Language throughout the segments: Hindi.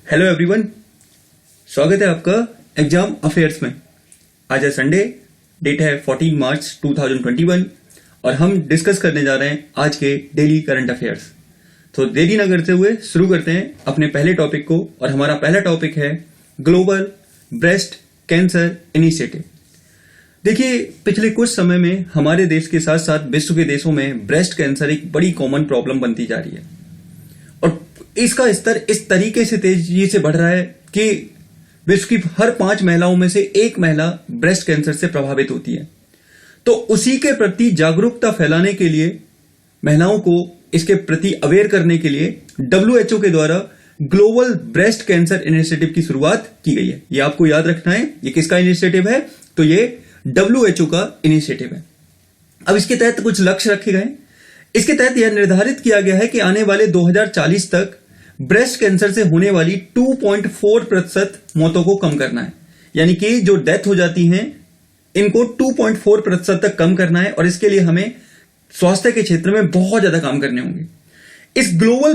हेलो एवरीवन, स्वागत है आपका एग्जाम अफेयर्स में। आज है संडे, डेट है 14 मार्च 2021 और हम डिस्कस करने जा रहे हैं आज के डेली करंट अफेयर्स। तो देरी न करते हुए शुरू करते हैं अपने पहले टॉपिक को। और हमारा पहला टॉपिक है ग्लोबल ब्रेस्ट कैंसर इनिशिएटिव। देखिए, पिछले कुछ समय में हमारे देश के साथ साथ विश्व के देशों में ब्रेस्ट कैंसर एक बड़ी कॉमन प्रॉब्लम बनती जा रही है और इसका स्तर इस तरीके से तेजी से बढ़ रहा है कि विश्व की हर 5 महिलाओं में से 1 महिला ब्रेस्ट कैंसर से प्रभावित होती है। तो उसी के प्रति जागरूकता फैलाने के लिए, महिलाओं को इसके प्रति अवेयर करने के लिए WHO के द्वारा ग्लोबल ब्रेस्ट कैंसर इनिशिएटिव की शुरुआत की गई है। ये आपको याद रखना है, ये किसका इनिशिएटिव है? तो ये WHO का इनिशिएटिव है। अब इसके तहत कुछ लक्ष्य रखे गए। इसके तहत यह निर्धारित किया गया है कि आने वाले 2040 तक ब्रेस्ट कैंसर से होने वाली 2.4% मौतों को कम करना है। यानी कि जो डेथ हो जाती हैं, इनको 2.4% तक कम करना है और इसके लिए हमें स्वास्थ्य के क्षेत्र में बहुत ज्यादा काम करने होंगे। इस ग्लोबल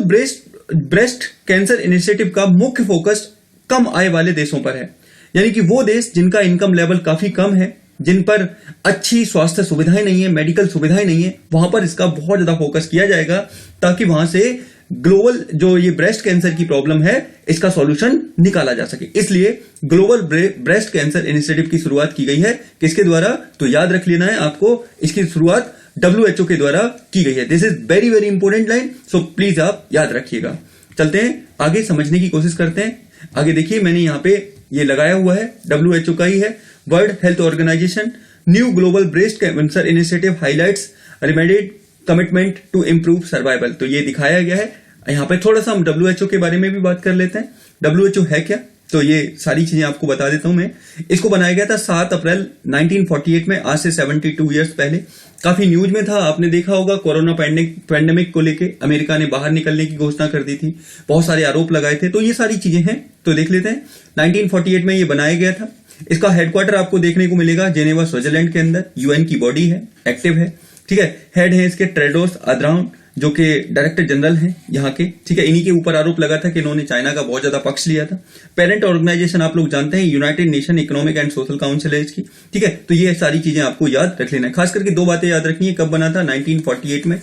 ब्रेस्ट कैंसर इनिशिएटिव का मुख्य फोकस कम आय वाले देशों पर है। यानी कि वो देश जिनका इनकम लेवल काफी कम है, जिन पर अच्छी स्वास्थ्य सुविधाएं नहीं है, मेडिकल सुविधाएं नहीं है, वहां पर इसका बहुत ज्यादा फोकस किया जाएगा ताकि वहां से ग्लोबल जो ये ब्रेस्ट कैंसर की प्रॉब्लम है, इसका सॉल्यूशन निकाला जा सके। इसलिए ग्लोबल ब्रेस्ट कैंसर इनिशिएटिव की शुरुआत की गई है। किसके द्वारा? तो याद रख लेना है आपको, इसकी शुरुआत WHO के द्वारा की गई है। This is very very important line, so please आप याद रखिएगा। चलते हैं आगे, समझने की कोशिश करते हैं। आगे देखिए, मैंने यहां पे ये लगाया हुआ है, WHO का ही है। World health organisation new global breast cancer initiative highlights renewed commitment to improve survival. तो ये दिखाया गया है। यहां पे थोड़ा सा हम WHO के बारे में भी बात कर लेते हैं। WHO है क्या? तो ये सारी चीजें आपको बता देता हूं मैं। इसको बनाया गया था 7 अप्रैल 1948 में, आज से 72 ईयर्स पहले। काफी न्यूज में था, आपने देखा होगा। कोरोना पैंडेमिक को लेके अमेरिका ने बाहर निकलने की घोषणा कर दी थी, बहुत सारे आरोप लगाए थे। तो ये सारी चीजें हैं, तो देख लेते हैं। 1948 में ये बनाया गया था। इसका हेडक्वार्टर आपको देखने को मिलेगा जेनेवा, स्विट्जरलैंड के अंदर। UN की बॉडी है, एक्टिव है, ठीक है। हेड है इसके टेड्रोस अधानोम, जो कि डायरेक्टर जनरल हैं यहाँ के, ठीक है। इन्हीं के ऊपर आरोप लगा था कि इन्होंने चाइना का बहुत ज्यादा पक्ष लिया था। पेरेंट ऑर्गेनाइजेशन आप लोग जानते हैं, United nation economic and social council है इसकी, ठीक है। तो ये सारी चीजें आपको याद रख लेना है। खास करके 2 बातें याद रखनी है। कब बना था? 1948 में।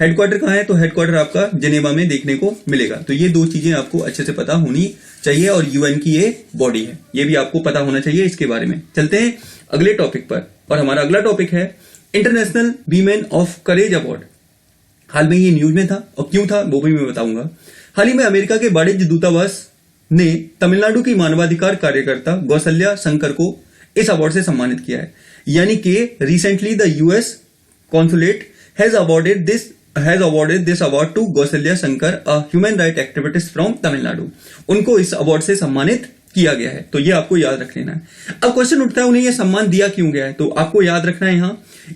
हेडक्वार्टर कहां है? तो हेडक्वार्टर आपका जेनेवा में देखने को मिलेगा। तो ये 2 चीजें आपको अच्छे से पता होनी चाहिए और UN की ये बॉडी है, ये भी आपको पता होना चाहिए इसके बारे में। चलते हैं अगले टॉपिक पर, और हमारा अगला टॉपिक है international women of courage award. हाल में ये न्यूज में था, और क्यों था वो भी मैं बताऊंगा। हाल ही में अमेरिका के वाणिज्य दूतावास ने तमिलनाडु की मानवाधिकार कार्यकर्ता कौशल्या शंकर को इस अवार्ड से सम्मानित किया है। यानी कि recently the US consulate has awarded this award to Kaushalya Shankar, a human right activist from Tamil Nadu. उनको इस अवार्ड से सम्मानित किया गया है। तो ये आपको याद रख लेना है। अब क्वेश्चन उठता है, उन्हें यह सम्मान दिया क्यों गया है? तो आपको याद रखना है, यहां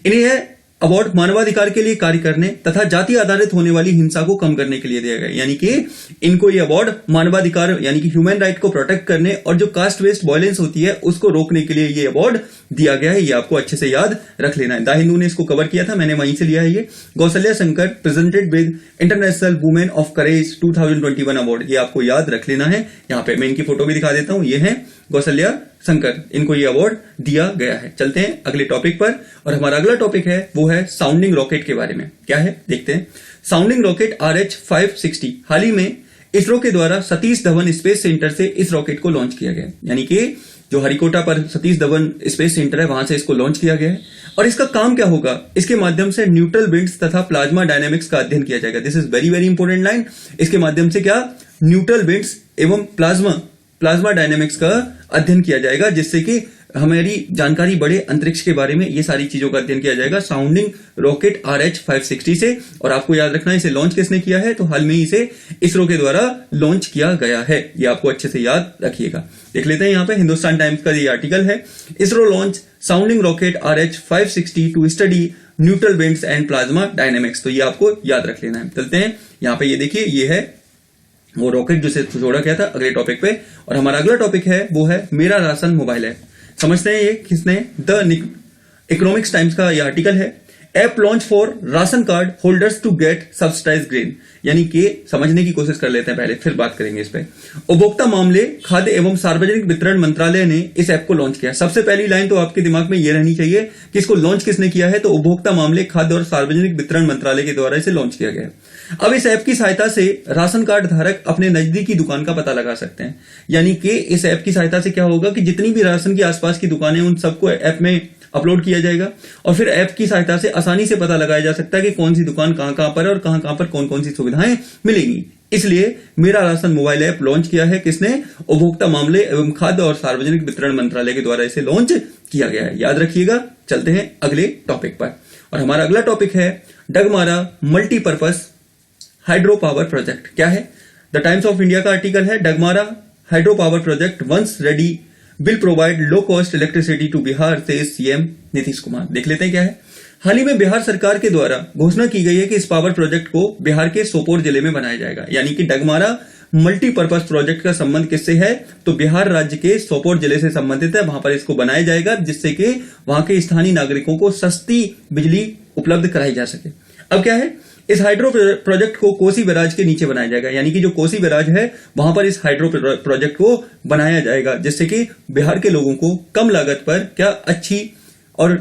इन्हें यह अवार्ड मानवाधिकार के लिए कार्य करने तथा जाति आधारित होने वाली हिंसा को कम करने के लिए दिया गया। यानी कि इनको ये अवार्ड मानवाधिकार यानी कि ह्यूमन राइट को प्रोटेक्ट करने और जो कास्ट बेस्ड वायलेंस होती है उसको रोकने के लिए ये अवार्ड दिया गया है। ये आपको अच्छे से याद रख लेना है। द हिंदू ने इसको कवर किया था, मैंने वहीं से लिया है। ये Kaushalya Shankar presented with international women of courage 2021 award, ये आपको याद रख लेना है। यहां पे मैं इनकी फोटो भी दिखा देता हूं, ये है कौशल्या शंकर, इनको ये अवार्ड दिया गया है। चलते हैं अगले टॉपिक पर, और हमारा अगला टॉपिक है वो है साउंडिंग रॉकेट के बारे में। क्या है देखते हैं। साउंडिंग रॉकेट RH-560 हाल ही में इसरो के द्वारा सतीश धवन स्पेस सेंटर से इस रॉकेट को लॉन्च किया गया। यानी कि जो हरिकोटा पर सतीश धवन स्पेस सेंटर है, वहां से इसको लॉन्च किया गया है। और इसका काम क्या होगा? इसके माध्यम से न्यूट्रल विंड्स तथा प्लाज्मा डायनेमिक्स का अध्ययन किया जाएगा। This is very very important line. इसके माध्यम से क्या? न्यूट्रल विंड्स एवं प्लाज्मा डायनेमिक्स का अध्ययन किया जाएगा, जिससे कि हमारी जानकारी बढ़े अंतरिक्ष के बारे में। ये सारी चीजों का अध्ययन किया जाएगा साउंडिंग रॉकेट RH-560 से। और आपको याद रखना है, इसे लॉन्च किसने किया है? तो हाल में ही इसे इसरो के द्वारा लॉन्च किया गया है। ये आपको अच्छे से याद रखिएगा। देख लेते हैं यहाँ पे हिंदुस्तान टाइम्स का ये आर्टिकल है, ISRO launch sounding rocket RH-560 to study neutral winds and plasma dynamics. तो ये आपको याद रख लेना है। चलते हैं यहाँ पे, ये देखिए, ये है वो रॉकेट जो से छोड़ा गया था। अगले टॉपिक पे, और हमारा अगला टॉपिक है वो है मेरा राशन मोबाइल ऐप। समझते हैं ये किसने? द इकोनॉमिक्स टाइम्स का ये आर्टिकल है। App launch for ration card holders to get subsidised grain, यानी कि समझने की कोशिश कर लेते हैं पहले, फिर बात करेंगे इस पे। उपभोक्ता मामले, खाद्य एवं सार्वजनिक वितरण मंत्रालय ने इस ऐप को लॉन्च किया। सबसे पहली लाइन तो आपके दिमाग में यह रहनी चाहिए कि इसको लॉन्च किसने किया है, तो उपभोक्ता मामले, खाद्य और सार्वजनिक वितरण मंत्रालय के द्वारा इसे लॉन्च किया गया है। अब इस ऐप की सहायता से राशन कार्ड धारक अपने नजदीकी दुकान का पता लगा सकते हैं। यानी कि इस ऐप की सहायता से क्या होगा कि जितनी भी राशन की आसपास की दुकानें, उन सबको ऐप में अपलोड किया जाएगा और फिर ऐप की सहायता से आसानी से पता लगाया जा सकता है कि कौन सी दुकान कहां कहां पर है और कहां कहां पर कौन कौन सी सुविधाएं मिलेंगी। इसलिए मेरा राशन मोबाइल ऐप लॉन्च किया है किसने, उपभोक्ता मामले एवं खाद्य और सार्वजनिक वितरण मंत्रालय के द्वारा इसे लॉन्च किया गया है। याद रखिएगा। चलते हैं अगले टॉपिक पर, और हमारा अगला टॉपिक है Dagmara multipurpose hydro power project. क्या है? द टाइम्स ऑफ इंडिया का आर्टिकल है, Dagmara hydro power project once ready will provide low cost electricity to Bihar, says CM Nitish Kumar. देख लेते हैं क्या है। हाल ही में बिहार सरकार के द्वारा घोषणा की गई है कि इस पावर प्रोजेक्ट को बिहार के सोपोर जिले में बनाया जाएगा। यानी कि डगमारा मल्टीपर्पज प्रोजेक्ट का संबंध किससे है, तो बिहार राज्य के सोपोर जिले से संबंधित है। वहां पर इसको बनाया जाएगा जिससे कि वहां के स्थानीय नागरिकों को सस्ती बिजली उपलब्ध कराई जा सके। अब क्या है, इस हाइड्रो प्रोजेक्ट को कोसी बैराज के नीचे बनाया जाएगा। यानी कि जो कोसी बैराज है वहां पर इस हाइड्रो प्रोजेक्ट को बनाया जाएगा जिससे कि बिहार के लोगों को कम लागत पर क्या अच्छी और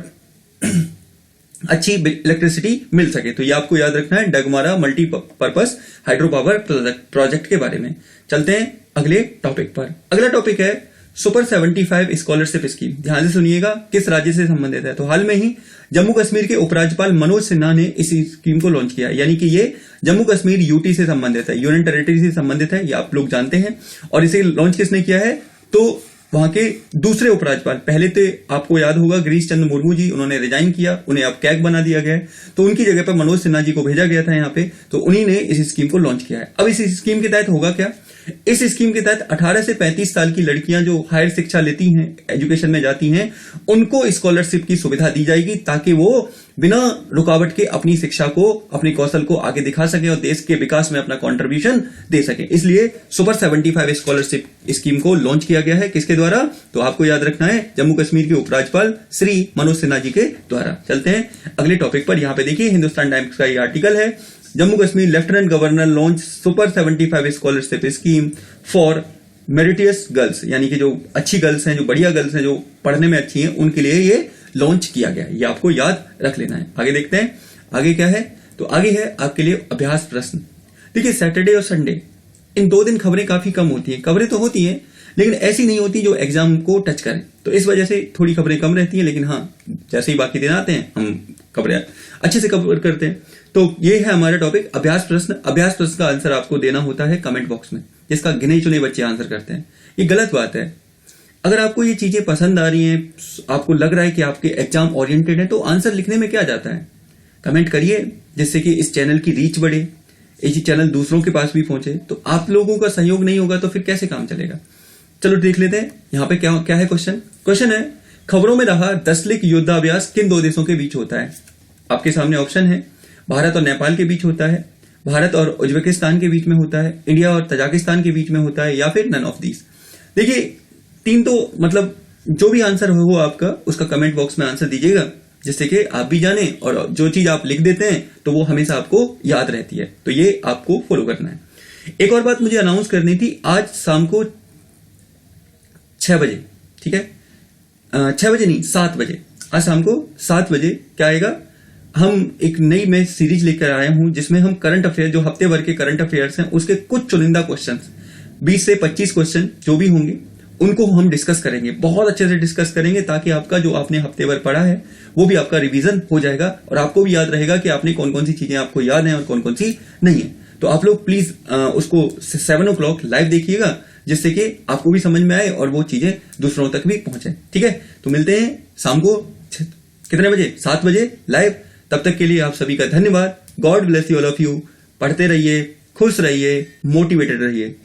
अच्छी इलेक्ट्रिसिटी मिल सके। तो ये आपको याद रखना है Dagmara multipurpose hydro power project के बारे में। चलते हैं अगले टॉपिक पर। अगला टॉपिक है सुपर 75 स्कॉलरशिप स्कीम। ध्यान से सुनिएगा, किस राज्य से संबंधित है, तो हाल में ही जम्मू कश्मीर के उपराज्यपाल मनोज सिन्हा ने इस स्कीम को लॉन्च किया। यानी कि ये जम्मू कश्मीर यूटी से संबंधित है, यूनियन टेरिटरी से संबंधित है, ये आप लोग जानते हैं। और इसे लॉन्च किसने किया है, तो वहां के दूसरे उपराज्यपाल, पहले तो आपको याद होगा गिरीश चंद्र मुर्मू जी, उन्होंने रिजाइन किया, उन्हें अब कैग बना दिया गया है, तो उनकी जगह पर मनोज सिन्हा जी को भेजा गया था यहाँ पे, तो उन्हीं ने इस स्कीम को लॉन्च किया है। अब इस स्कीम के तहत होगा क्या, इस स्कीम के तहत 18 से 35 साल की लड़कियां जो हायर शिक्षा लेती हैं, एजुकेशन में जाती हैं, उनको स्कॉलरशिप की सुविधा दी जाएगी ताकि वो बिना रुकावट के अपनी शिक्षा को, अपने कौशल को आगे दिखा सके और देश के विकास में अपना कंट्रीब्यूशन दे सके। इसलिए सुपर 75 स्कॉलरशिप स्कीम को लॉन्च किया गया है। किसके द्वारा, तो आपको याद रखना है जम्मू कश्मीर के उपराज्यपाल श्री मनोज सिन्हा जी के द्वारा। चलते हैं अगले टॉपिक पर। यहां पे देखिए हिंदुस्तान टाइम्स का ये आर्टिकल है, Jammu Kashmir lieutenant governor launch super 75 scholarship scheme for meritorious girls. यानी कि जो अच्छी गर्ल्स हैं, जो बढ़िया गर्ल्स हैं, जो पढ़ने में अच्छी हैं, उनके लिए ये लॉन्च किया गया। ये आपको याद रख लेना है। आगे देखते हैं, आगे क्या है, तो आगे है आपके लिए अभ्यास प्रश्न। देखिए सैटरडे और संडे इन 2 दिन खबरें काफी कम होती हैं। खबरें तो होती हैं लेकिन ऐसी नहीं होती जो एग्जाम को टच करें, तो इस वजह से थोड़ी खबरें कम रहती हैं। लेकिन हाँ, जैसे ही बाकी दिन आते हैं हम खबरें अच्छे से कवर करते हैं। तो ये है हमारा टॉपिक अभ्यास प्रश्न। अभ्यास प्रश्न का आंसर आपको देना होता है कमेंट बॉक्स में, जिसका गिने चुने बच्चे आंसर करते हैं। ये गलत बात है। अगर आपको ये चीजें पसंद आ रही हैं, आपको लग रहा है कि आपके एग्जाम ओरिएंटेड है, तो आंसर लिखने में क्या जाता है, कमेंट करिए, जिससे कि इस चैनल की रीच बढ़े, ये चैनल दूसरों के पास भी पहुंचे। तो आप लोगों का सहयोग नहीं होगा तो फिर कैसे काम चलेगा। चलो देख लेते हैं यहाँ पे क्या है क्वेश्चन है, खबरों में रहा 10 लाख योद्धा अभ्यास किन 2 देशों के बीच होता है। आपके सामने ऑप्शन है, भारत और नेपाल के बीच होता है, भारत और उज्बेकिस्तान के बीच में होता है, इंडिया और तजाकिस्तान के बीच में होता है, या फिर नन ऑफ दीज। देखिए 3 तो मतलब जो भी आंसर हो आपका, उसका कमेंट बॉक्स में आंसर दीजिएगा, जिससे कि आप भी जाने और जो चीज आप लिख देते हैं तो वो हमेशा आपको याद रहती है। तो ये आपको फॉलो करना है। एक और बात मुझे अनाउंस करनी थी, आज शाम को 6 बजे, ठीक है, 6 बजे नहीं 7 बजे, आज शाम को 7 बजे क्या आएगा, हम एक नई मैं सीरीज लेकर आया हूं जिसमें हम करंट अफेयर, जो हफ्ते भर के करंट अफेयर्स हैं, उसके कुछ चुनिंदा क्वेश्चन 20 से 25 क्वेश्चन जो भी होंगे उनको हम डिस्कस करेंगे, बहुत अच्छे से डिस्कस करेंगे, ताकि आपका जो आपने हफ्ते भर पढ़ा है वो भी आपका रिवीजन हो जाएगा और आपको भी याद रहेगा कि आपने कौन कौन सी चीजें आपको याद हैं और कौन कौन सी नहीं है। तो आप लोग प्लीज उसको 7 o'clock लाइव देखिएगा, जिससे कि आपको भी समझ में आए और वो चीजें दूसरों तक भी पहुंचे। ठीक है, तो मिलते हैं शाम को कितने बजे, 7 बजे लाइव। तब तक के लिए आप सभी का धन्यवाद। God bless you all of you. पढ़ते रहिए, खुश रहिए, मोटिवेटेड रहिए।